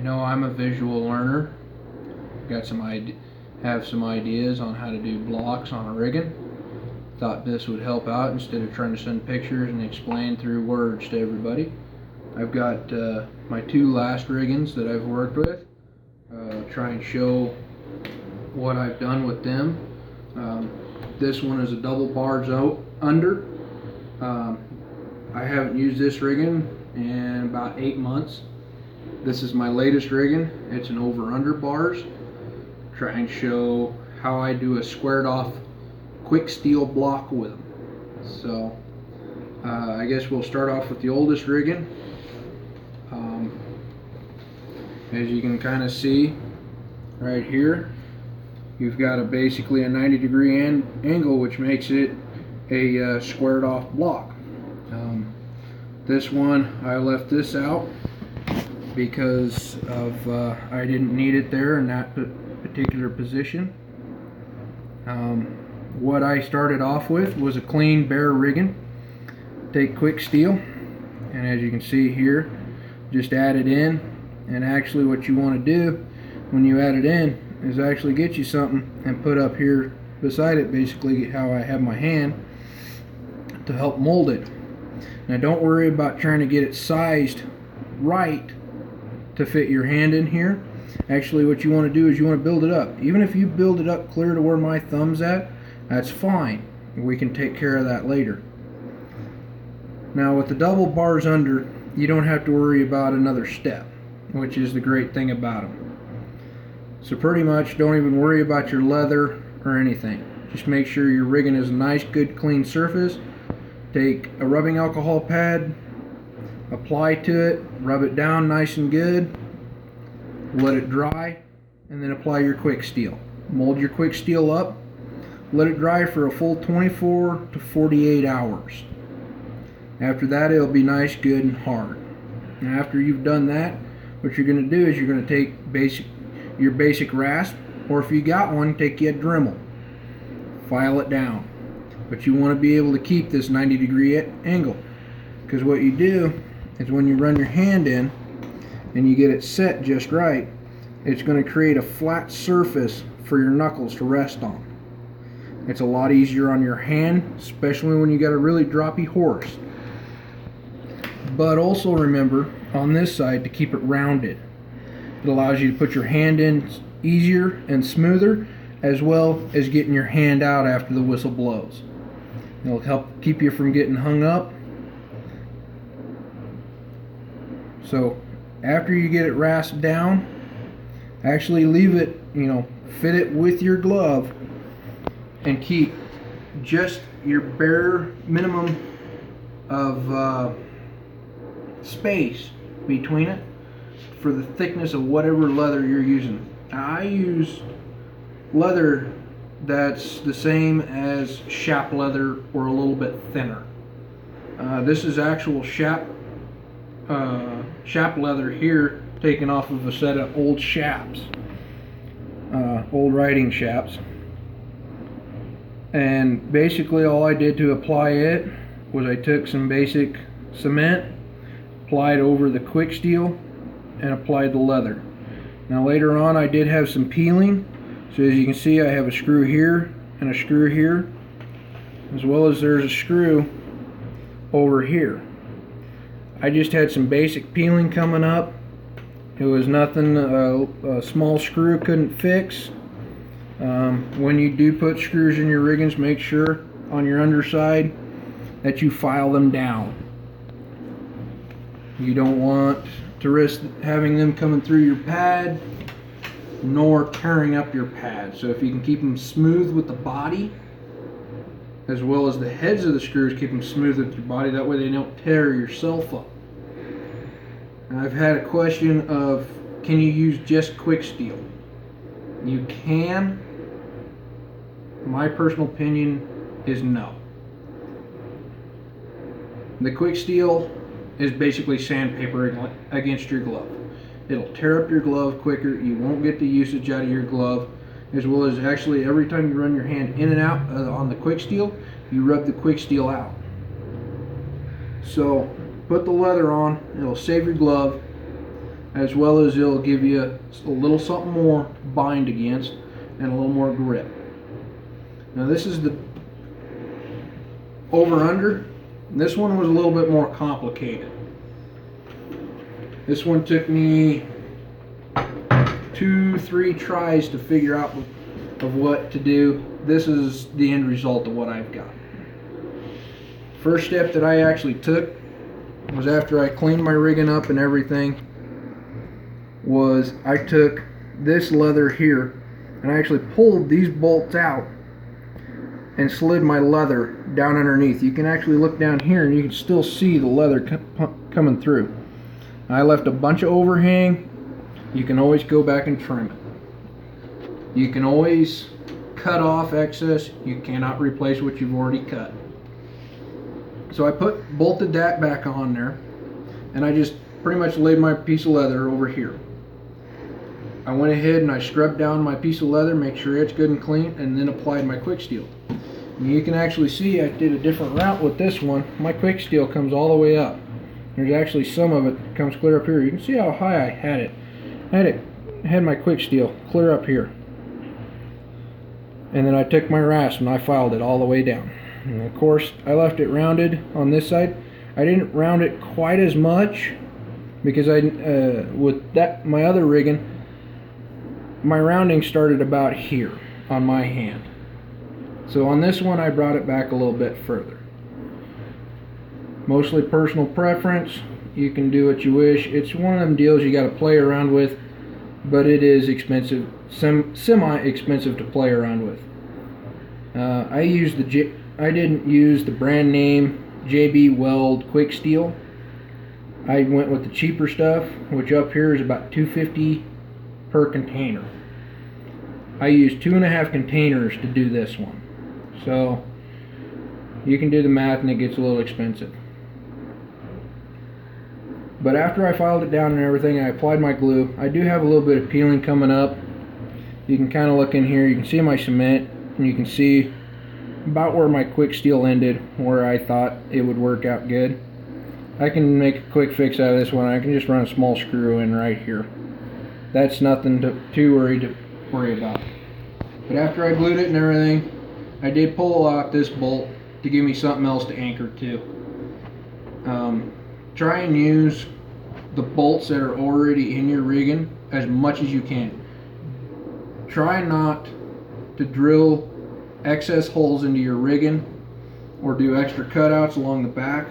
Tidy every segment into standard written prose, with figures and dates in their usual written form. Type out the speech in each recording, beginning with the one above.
know I'm a visual learner. Got some have some ideas on how to do blocks on a riggin. Thought this would help out instead of trying to send pictures and explain through words to everybody. I've got my two last riggins that I've worked with. Try and show what I've done with them. This one is a double bars out under. I haven't used this riggin in about 8 months. This is my latest riggin. It's an over-under bars. Try and show how I do a squared off quick steel block with them. So I guess we'll start off with the oldest riggin. As you can kind of see right here, you've got basically a 90-degree angle, which makes it a squared off block. This one, I left this out because of I didn't need it there in that particular position. What I started off with was a clean bare riggin. Take quick steel, and as you can see here, just add it in. And actually what you want to do when you add it in is actually get you something and put up here beside it, basically how I have my hand, to help mold it. Now don't worry about trying to get it sized right to fit your hand in here. Actually what you want to do is you want to build it up. Even if you build it up clear to where my thumb's at, that's fine. We can take care of that later. Now with the double bars under, you don't have to worry about another step, which is the great thing about them. So pretty much don't even worry about your leather or anything. Just make sure your riggin is a nice, good, clean surface. Take a rubbing alcohol pad, apply to it, rub it down nice and good, let it dry, and then apply your quick steel. Mold your quick steel up, let it dry for a full 24 to 48 hours. After that, it'll be nice, good, and hard. Now after you've done that, what you're going to do is you're going to take your basic rasp, or if you got one, take you a Dremel, file it down. But you want to be able to keep this 90-degree angle, because what you do is when you run your hand in and you get it set just right, it's going to create a flat surface for your knuckles to rest on. It's a lot easier on your hand, especially when you got a really droppy horse. But also remember on this side to keep it rounded. It allows you to put your hand in easier and smoother, as well as getting your hand out after the whistle blows. It'll help keep you from getting hung up. So after you get it rasped down, actually leave it, fit it with your glove and keep just your bare minimum of space between it for the thickness of whatever leather you're using. Now, I use leather that's the same as shap leather or a little bit thinner. This is actual shap leather here, taken off of a set of old shaps, old riding shaps. And basically all I did to apply it was I took some basic cement, applied over the quick steel, and applied the leather. Now later on I did have some peeling, so as you can see I have a screw here and a screw here, as well as there's a screw over here. I just had some basic peeling coming up. It was nothing a small screw couldn't fix. When you do put screws in your riggins, make sure on your underside that you file them down. You don't want to risk having them coming through your pad nor tearing up your pad. So if you can keep them smooth with the body, as well as the heads of the screws, keep them smooth with your body, that way they don't tear yourself up. And I've had a question of, can you use just quick steel? You can. My personal opinion is no. The quick steel is basically sandpaper against your glove. It'll tear up your glove quicker. You won't get the usage out of your glove, as well as actually every time you run your hand in and out on the quick steel, you rub the quick steel out. So put the leather on, it'll save your glove. as well as it'll give you a little something more bind against and a little more grip. Now this is the over under. This one was a little bit more complicated. This one took me 2-3 tries to figure out of what to do. This is the end result of what I've got. First step that I actually took was, after I cleaned my rigging up and everything, was I took this leather here and I actually pulled these bolts out and slid my leather down underneath. You can actually look down here and you can still see the leather coming through. I left a bunch of overhang. You can always go back and trim it. You can always cut off excess. You cannot replace what you've already cut. So I bolted that back on there, and I just pretty much laid my piece of leather over here. I went ahead and I scrubbed down my piece of leather, make sure it's good and clean, and then applied my quick steel. And you can actually see I did a different route with this one. My quick steel comes all the way up. There's actually some of it that comes clear up here. You can see how high I had it. I had my quick steel clear up here. And then I took my rasp and I filed it all the way down. And of course I left it rounded on this side. I didn't round it quite as much because with that my other rigging, my rounding started about here on my hand. So on this one I brought it back a little bit further. Mostly personal preference. You can do what you wish. It's one of them deals you got to play around with, but it is expensive, semi-expensive to play around with. I didn't use the brand name JB Weld Quick Steel. I went with the cheaper stuff, which up here is about $2.50 per container. I used 2.5 containers to do this one, so you can do the math and it gets a little expensive. But after I filed it down and everything, I applied my glue. I do have a little bit of peeling coming up. You can kind of look in here. You can see my cement, and you can see about where my quick steel ended, where I thought it would work out good. I can make a quick fix out of this one. I can just run a small screw in right here. That's nothing too worry about. But after I glued it and everything, I did pull out this bolt to give me something else to anchor to. Try and use the bolts that are already in your rigging as much as you can. Try not to drill excess holes into your rigging or do extra cutouts along the back.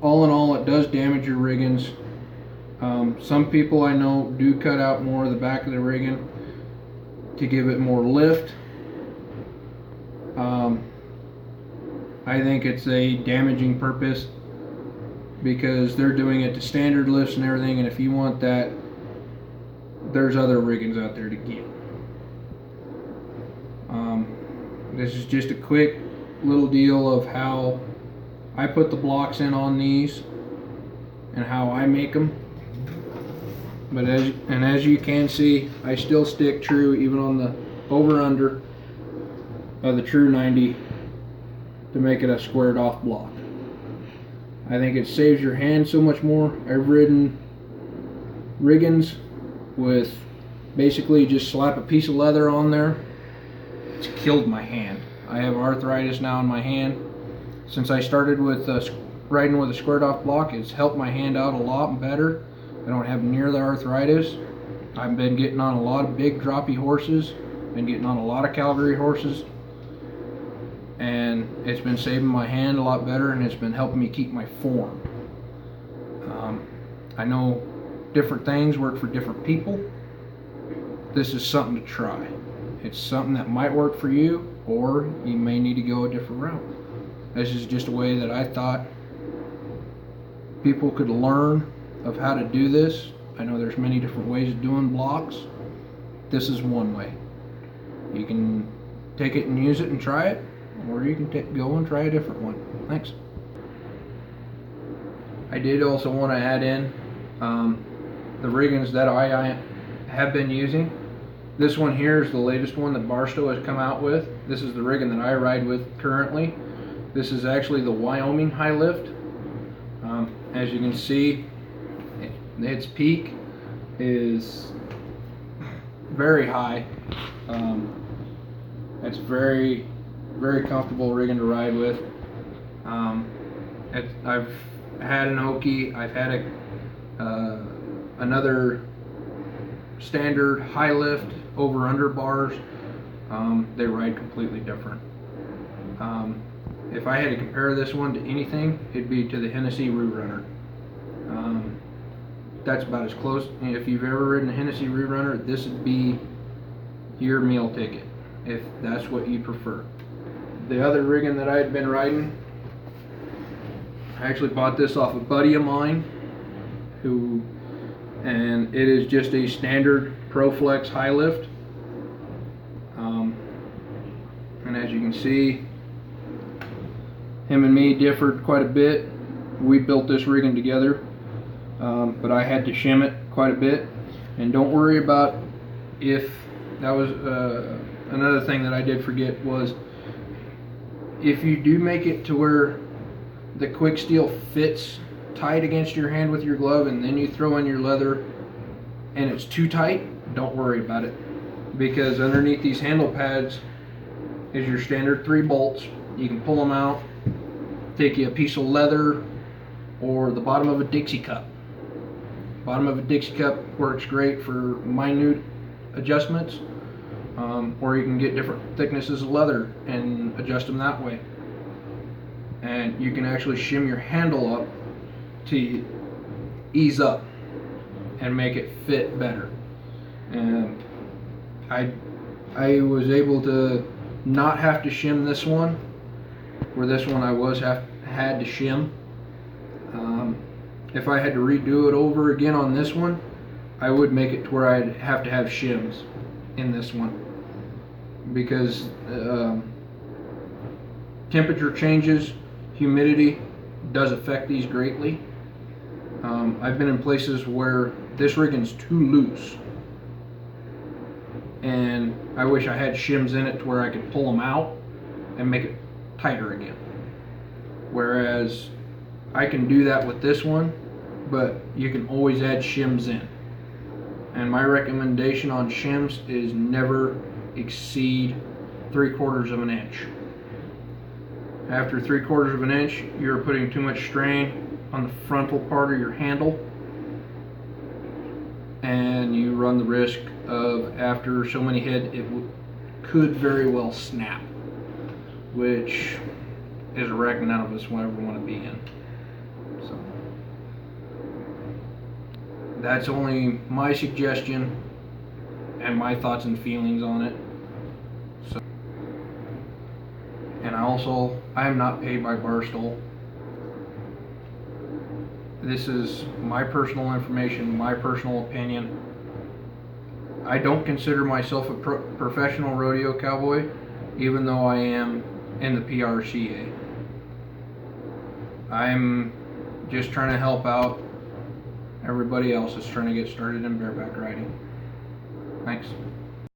All in all, it does damage your riggings. Some people I know do cut out more of the back of the rigging to give it more lift. I think it's a damaging purpose because they're doing it to standard lifts and everything, and if you want that, there's other riggings out there to get. This is just a quick little deal of how I put the blocks in on these and how I make them. But as you can see, I still stick true even on the over-under of the true 90 to make it a squared off block. I think it saves your hand so much more. I've ridden riggins with basically just slap a piece of leather on there. It's killed my hand. I have arthritis now in my hand. Since I started with riding with a squared off block, it's helped my hand out a lot better. I don't have near the arthritis. I've been getting on a lot of big droppy horses, been getting on a lot of Calgary horses, and it's been saving my hand a lot better, and it's been helping me keep my form. I know different things work for different people. This is something to try. It's something that might work for you, or you may need to go a different route. This is just a way that I thought people could learn of how to do this. I know there's many different ways of doing blocks. This is one way. You can take it and use it and try it, or you can go and try a different one. Thanks. I did also want to add in the riggings that I have been using. This one here is the latest one that Barstow has come out with. This is the rigging that I ride with currently. This is actually the Wyoming high lift. As you can see, its peak is very high. It's very comfortable rigging to ride with. I've had an Oki, I've had another standard high lift over under bars. They ride completely different. If I had to compare this one to anything, it'd be to the Hennessy Root Runner. That's about as close. If you've ever ridden a Hennessy Root Runner, this would be your meal ticket, if that's what you prefer. The other rigging that I had been riding, I actually bought this off a buddy of mine, and it is just a standard ProFlex high lift. And as you can see, him and me differed quite a bit. We built this rigging together, but I had to shim it quite a bit. And don't worry about if that was another thing that I did forget was, if you do make it to where the quick steel fits tight against your hand with your glove and then you throw in your leather and it's too tight, don't worry about it, because underneath these handle pads is your standard 3 bolts. You can pull them out, take you a piece of leather or the bottom of a Dixie cup. Bottom of a Dixie cup works great for minute adjustments, or you can get different thicknesses of leather and adjust them that way. And you can actually shim your handle up to ease up and make it fit better. And I was able to not have to shim this one, where this one I had to shim. If I had to redo it over again on this one, I would make it to where I'd have to have shims in this one, because temperature changes, humidity does affect these greatly. I've been in places where this rigging's too loose, and I wish I had shims in it to where I could pull them out and make it tighter again. Whereas I can do that with this one, but you can always add shims in. And my recommendation on shims is never exceed 3/4 of an inch. After 3/4 of an inch, you're putting too much strain on the frontal part of your handle, and you run the risk of, after so many hit, it could very well snap, which is a wreck none of us will ever want to be in. So that's only my suggestion and my thoughts and feelings on it. So, and I am not paid by Barstool. This is my personal information, my personal opinion. I don't consider myself a professional rodeo cowboy, even though I am in the PRCA. I'm just trying to help out everybody else that's trying to get started in bareback riding. Thanks.